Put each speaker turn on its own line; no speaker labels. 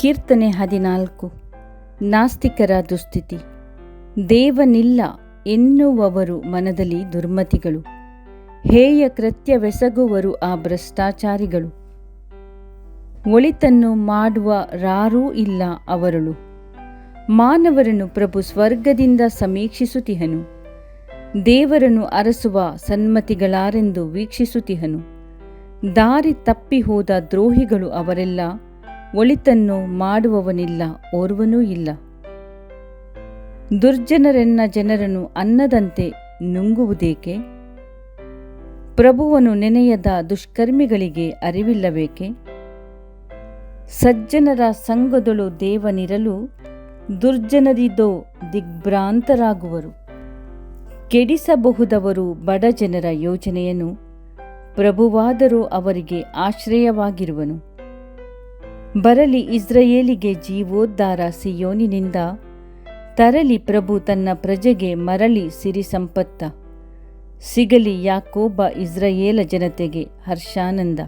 ಕೀರ್ತನೆ 14. ನಾಸ್ತಿಕರ ದುಸ್ಥಿತಿ. ದೇವನಿಲ್ಲ ಎನ್ನುವವರು ಮನದಲ್ಲಿ ದುರ್ಮತಿಗಳು, ಹೇಯ ಕೃತ್ಯವೆಸಗುವರು ಆ ಭ್ರಷ್ಟಾಚಾರಿಗಳು. ಒಳಿತನ್ನು ಮಾಡುವರಾರೂ ಇಲ್ಲ ಅವರಳು. ಮಾನವರನ್ನು ಪ್ರಭು ಸ್ವರ್ಗದಿಂದ ಸಮೀಕ್ಷಿಸುತ್ತಿಹನು, ದೇವರನ್ನು ಅರಸುವ ಸನ್ಮತಿಗಳಾರೆಂದು ವೀಕ್ಷಿಸುತ್ತಿಹನು. ದಾರಿ ತಪ್ಪಿ ಹೋದ ದ್ರೋಹಿಗಳು ಅವರೆಲ್ಲ, ಒಳಿತನ್ನು ಮಾಡುವವನಿಲ್ಲ ಓರ್ವನೂ ಇಲ್ಲ. ದುರ್ಜನರೆನ್ನ ಜನರನ್ನು ಅನ್ನದಂತೆ ನುಂಗುವುದೇಕೆ? ಪ್ರಭುವನ್ನು ನೆನೆಯದ ದುಷ್ಕರ್ಮಿಗಳಿಗೆ ಅರಿವಿಲ್ಲಬೇಕೆ? ಸಜ್ಜನರ ಸಂಘದೊಳು ದೇವನಿರಲು, ದುರ್ಜನರಿದೋ ದಿಗ್ಭ್ರಾಂತರಾಗುವರು. ಕೆಡಿಸಬಹುದವರು ಬಡ ಜನರ ಯೋಜನೆಯನ್ನು, ಪ್ರಭುವಾದರೂ ಅವರಿಗೆ ಆಶ್ರಯವಾಗಿರುವನು. ಬರಲಿ ಇಸ್ರಾಯೇಲಿಗೆ ಜೀವೋದ್ಧಾರ ಸಿಯೋನಿನಿಂದ, ತರಲಿ ಪ್ರಭು ತನ್ನ ಪ್ರಜೆಗೆ ಮರಳಿ ಸಿರಿ ಸಂಪತ್ತ. ಸಿಗಲಿ ಯಾಕೋಬ ಇಸ್ರಾಯೇಲ ಜನತೆಗೆ ಹರ್ಷಾನಂದ.